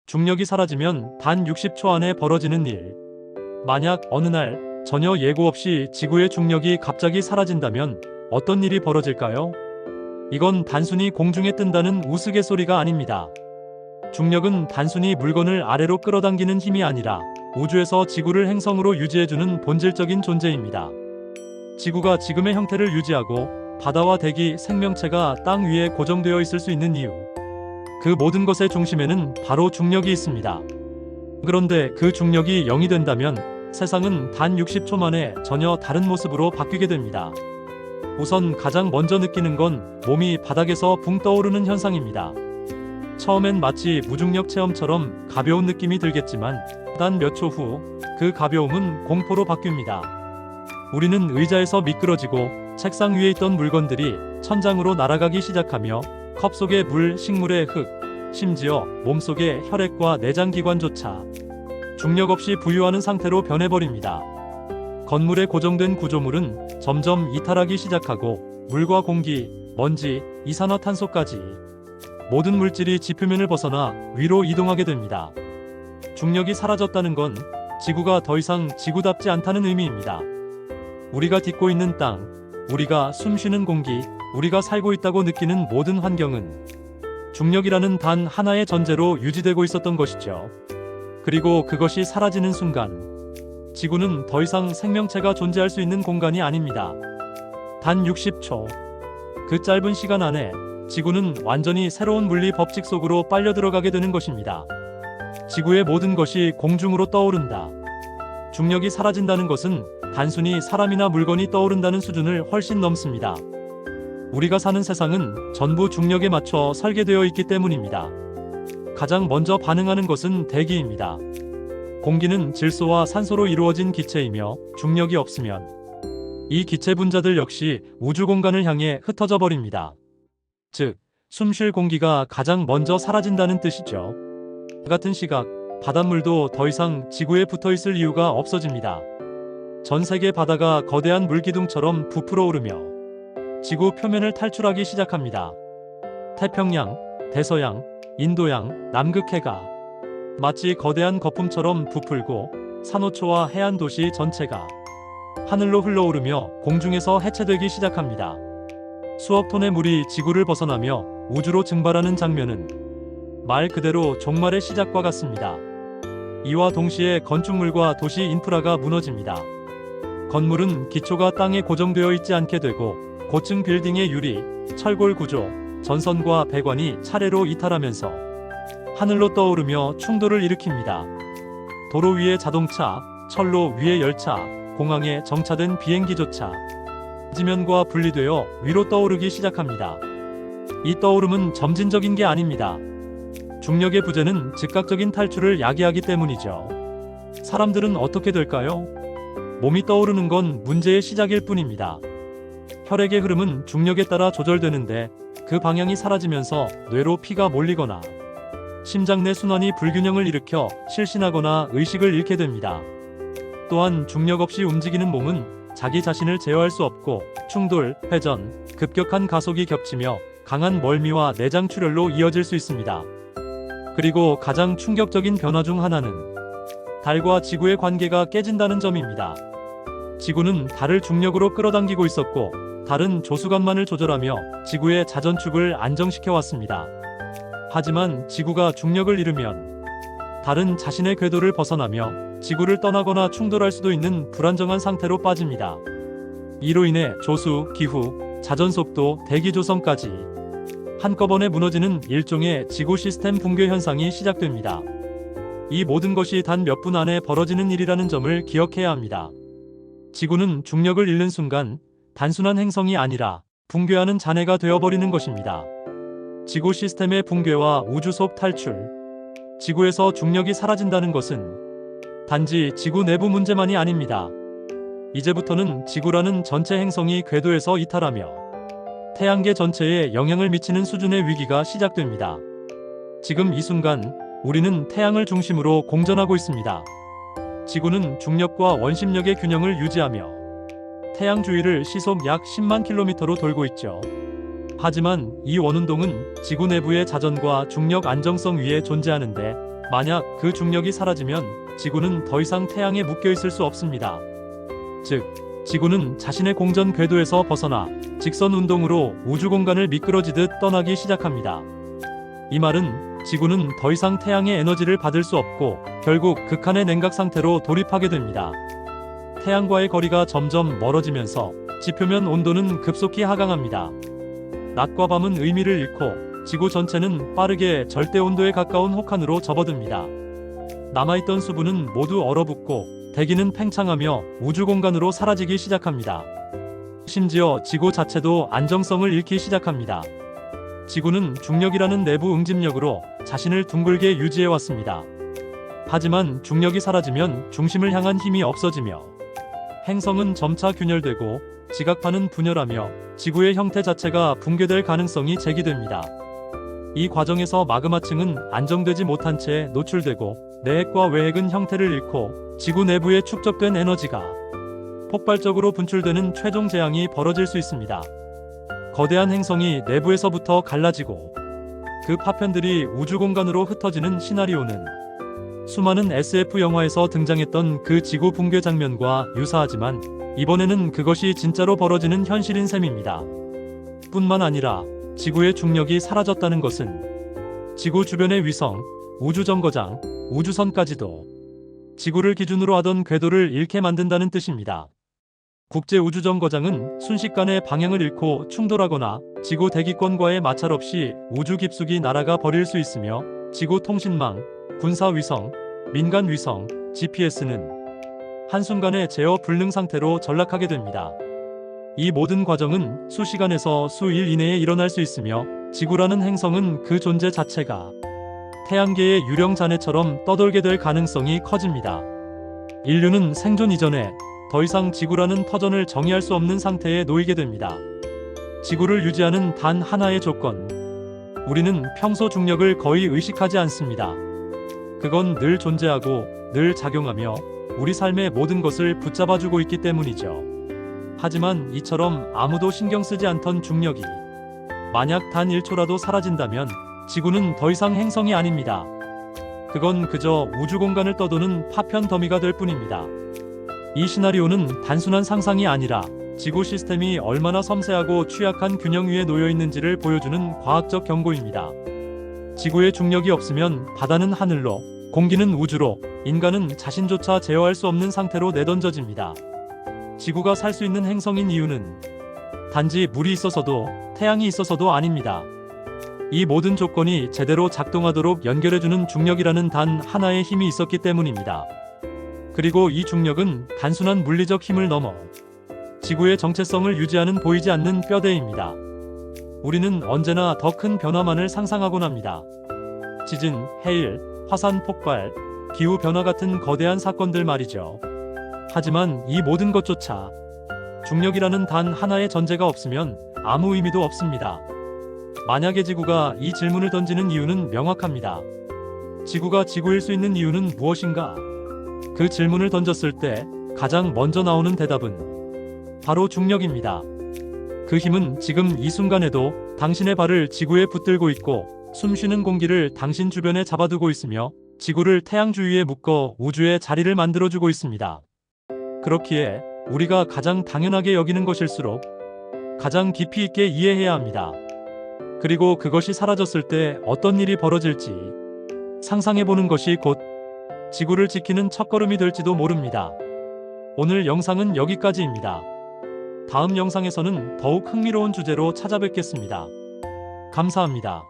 중력이 사라지면 단 60초 안에 벌어지는 일. 만약 어느 날 전혀 예고 없이 지구의 중력이 갑자기 사라진다면 어떤 일이 벌어질까요? 이건 단순히 공중에 뜬다는 우스갯소리가 아닙니다. 중력은 단순히 물건을 아래로 끌어당기는 힘이 아니라 우주에서 지구를 행성으로 유지해주는 본질적인 존재입니다. 지구가 지금의 형태를 유지하고 바다와 대기, 생명체가 땅 위에 고정되어 있을 수 있는 이유. 그 모든 것의 중심에는 바로 중력이 있습니다. 그런데 그 중력이 0이 된다면 세상은 단 60초 만에 전혀 다른 모습으로 바뀌게 됩니다. 우선 가장 먼저 느끼는 건 몸이 바닥에서 붕 떠오르는 현상입니다. 처음엔 마치 무중력 체험처럼 가벼운 느낌이 들겠지만 단 몇 초 후 그 가벼움은 공포로 바뀝니다. 우리는 의자에서 미끄러지고 책상 위에 있던 물건들이 천장으로 날아가기 시작하며 컵 속의 물, 식물의 흙, 심지어 몸속의 혈액과 내장기관조차 중력 없이 부유하는 상태로 변해버립니다. 건물에 고정된 구조물은 점점 이탈하기 시작하고 물과 공기, 먼지, 이산화탄소까지 모든 물질이 지표면을 벗어나 위로 이동하게 됩니다. 중력이 사라졌다는 건 지구가 더 이상 지구답지 않다는 의미입니다. 우리가 딛고 있는 땅, 우리가 숨쉬는 공기, 우리가 살고 있다고 느끼는 모든 환경은 중력이라는 단 하나의 전제로 유지되고 있었던 것이죠. 그리고 그것이 사라지는 순간 지구는 더 이상 생명체가 존재할 수 있는 공간이 아닙니다. 단 60초. 그 짧은 시간 안에 지구는 완전히 새로운 물리 법칙 속으로 빨려 들어가게 되는 것입니다. 지구의 모든 것이 공중으로 떠오른다. 중력이 사라진다는 것은 단순히 사람이나 물건이 떠오른다는 수준을 훨씬 넘습니다. 우리가 사는 세상은 전부 중력에 맞춰 설계되어 있기 때문입니다. 가장 먼저 반응하는 것은 대기입니다. 공기는 질소와 산소로 이루어진 기체이며 중력이 없으면 이 기체 분자들 역시 우주 공간을 향해 흩어져 버립니다. 즉, 숨쉴 공기가 가장 먼저 사라진다는 뜻이죠. 같은 시각, 바닷물도 더 이상 지구에 붙어 있을 이유가 없어집니다. 전 세계 바다가 거대한 물기둥처럼 부풀어 오르며 지구 표면을 탈출하기 시작합니다. 태평양, 대서양, 인도양, 남극해가 마치 거대한 거품처럼 부풀고 산호초와 해안 도시 전체가 하늘로 흘러오르며 공중에서 해체되기 시작합니다. 수억 톤의 물이 지구를 벗어나며 우주로 증발하는 장면은 말 그대로 종말의 시작과 같습니다. 이와 동시에 건축물과 도시 인프라가 무너집니다. 건물은 기초가 땅에 고정되어 있지 않게 되고 고층 빌딩의 유리, 철골 구조, 전선과 배관이 차례로 이탈하면서 하늘로 떠오르며 충돌을 일으킵니다. 도로 위의 자동차, 철로 위의 열차, 공항에 정차된 비행기조차 지면과 분리되어 위로 떠오르기 시작합니다. 이 떠오름은 점진적인 게 아닙니다. 중력의 부재는 즉각적인 탈출을 야기하기 때문이죠. 사람들은 어떻게 될까요? 몸이 떠오르는 건 문제의 시작일 뿐입니다. 혈액의 흐름은 중력에 따라 조절되는데 그 방향이 사라지면서 뇌로 피가 몰리거나 심장 내 순환이 불균형을 일으켜 실신하거나 의식을 잃게 됩니다. 또한 중력 없이 움직이는 몸은 자기 자신을 제어할 수 없고 충돌, 회전, 급격한 가속이 겹치며 강한 멀미와 내장 출혈로 이어질 수 있습니다. 그리고 가장 충격적인 변화 중 하나는 달과 지구의 관계가 깨진다는 점입니다. 지구는 달을 중력으로 끌어당기고 있었고 달은 조수간만을 조절하며 지구의 자전축을 안정시켜 왔습니다. 하지만 지구가 중력을 잃으면 달은 자신의 궤도를 벗어나며 지구를 떠나거나 충돌할 수도 있는 불안정한 상태로 빠집니다. 이로 인해 조수, 기후, 자전속도, 대기 조성까지 한꺼번에 무너지는 일종의 지구 시스템 붕괴 현상이 시작됩니다. 이 모든 것이 단 몇 분 안에 벌어지는 일이라는 점을 기억해야 합니다. 지구는 중력을 잃는 순간 단순한 행성이 아니라 붕괴하는 잔해가 되어버리는 것입니다. 지구 시스템의 붕괴와 우주 속 탈출. 지구에서 중력이 사라진다는 것은 단지 지구 내부 문제만이 아닙니다. 이제부터는 지구라는 전체 행성이 궤도에서 이탈하며 태양계 전체에 영향을 미치는 수준의 위기가 시작됩니다. 지금 이 순간 우리는 태양을 중심으로 공전하고 있습니다. 지구는 중력과 원심력의 균형을 유지하며 태양 주위를 시속 약 10만 킬로미터로 돌고 있죠. 하지만 이 원운동은 지구 내부의 자전과 중력 안정성 위에 존재하는데 만약 그 중력이 사라지면 지구는 더 이상 태양에 묶여 있을 수 없습니다. 즉, 지구는 자신의 공전 궤도에서 벗어나 직선 운동으로 우주 공간을 미끄러지듯 떠나기 시작합니다. 이 말은 지구는 더 이상 태양의 에너지를 받을 수 없고 결국 극한의 냉각 상태로 돌입하게 됩니다. 태양과의 거리가 점점 멀어지면서 지표면 온도는 급속히 하강합니다. 낮과 밤은 의미를 잃고 지구 전체는 빠르게 절대 온도에 가까운 혹한으로 접어듭니다. 남아있던 수분은 모두 얼어붙고 대기는 팽창하며 우주 공간으로 사라지기 시작합니다. 심지어 지구 자체도 안정성을 잃기 시작합니다. 지구는 중력이라는 내부 응집력으로 자신을 둥글게 유지해왔습니다. 하지만 중력이 사라지면 중심을 향한 힘이 없어지며 행성은 점차 균열되고 지각판은 분열하며 지구의 형태 자체가 붕괴될 가능성이 제기됩니다. 이 과정에서 마그마층은 안정되지 못한 채 노출되고 내핵과 외핵은 형태를 잃고 지구 내부에 축적된 에너지가 폭발적으로 분출되는 최종 재앙이 벌어질 수 있습니다. 거대한 행성이 내부에서부터 갈라지고 그 파편들이 우주 공간으로 흩어지는 시나리오는 수많은 SF 영화에서 등장했던 그 지구 붕괴 장면과 유사하지만 이번에는 그것이 진짜로 벌어지는 현실인 셈입니다. 뿐만 아니라 지구의 중력이 사라졌다는 것은 지구 주변의 위성, 우주정거장, 우주선까지도 지구를 기준으로 하던 궤도를 잃게 만든다는 뜻입니다. 국제우주정거장은 순식간에 방향을 잃고 충돌하거나 지구 대기권과의 마찰 없이 우주 깊숙이 날아가 버릴 수 있으며 지구 통신망, 군사위성, 민간위성, GPS는 한순간에 제어 불능 상태로 전락하게 됩니다. 이 모든 과정은 수시간에서 수일 이내에 일어날 수 있으며 지구라는 행성은 그 존재 자체가 태양계의 유령 잔해처럼 떠돌게 될 가능성이 커집니다. 인류는 생존 이전에 더 이상 지구라는 터전을 정의할 수 없는 상태에 놓이게 됩니다. 지구를 유지하는 단 하나의 조건. 우리는 평소 중력을 거의 의식하지 않습니다. 그건 늘 존재하고 늘 작용하며 우리 삶의 모든 것을 붙잡아주고 있기 때문이죠. 하지만 이처럼 아무도 신경 쓰지 않던 중력이 만약 단 1초라도 사라진다면 지구는 더 이상 행성이 아닙니다. 그건 그저 우주 공간을 떠도는 파편 더미가 될 뿐입니다. 이 시나리오는 단순한 상상이 아니라 지구 시스템이 얼마나 섬세하고 취약한 균형 위에 놓여 있는지를 보여주는 과학적 경고입니다. 지구의 중력이 없으면 바다는 하늘로, 공기는 우주로, 인간은 자신조차 제어할 수 없는 상태로 내던져집니다. 지구가 살 수 있는 행성인 이유는 단지 물이 있어서도 태양이 있어서도 아닙니다. 이 모든 조건이 제대로 작동하도록 연결해주는 중력이라는 단 하나의 힘이 있었기 때문입니다. 그리고 이 중력은 단순한 물리적 힘을 넘어 지구의 정체성을 유지하는 보이지 않는 뼈대입니다. 우리는 언제나 더 큰 변화만을 상상하곤 합니다. 지진, 해일, 화산 폭발, 기후변화 같은 거대한 사건들 말이죠. 하지만 이 모든 것조차 중력이라는 단 하나의 전제가 없으면 아무 의미도 없습니다. 만약에 지구가 이 질문을 던지는 이유는 명확합니다. 지구가 지구일 수 있는 이유는 무엇인가? 그 질문을 던졌을 때 가장 먼저 나오는 대답은 바로 중력입니다. 그 힘은 지금 이 순간에도 당신의 발을 지구에 붙들고 있고 숨쉬는 공기를 당신 주변에 잡아두고 있으며 지구를 태양 주위에 묶어 우주의 자리를 만들어주고 있습니다. 그렇기에 우리가 가장 당연하게 여기는 것일수록 가장 깊이 있게 이해해야 합니다. 그리고 그것이 사라졌을 때 어떤 일이 벌어질지 상상해보는 것이 곧 지구를 지키는 첫걸음이 될지도 모릅니다. 오늘 영상은 여기까지입니다. 다음 영상에서는 더욱 흥미로운 주제로 찾아뵙겠습니다. 감사합니다.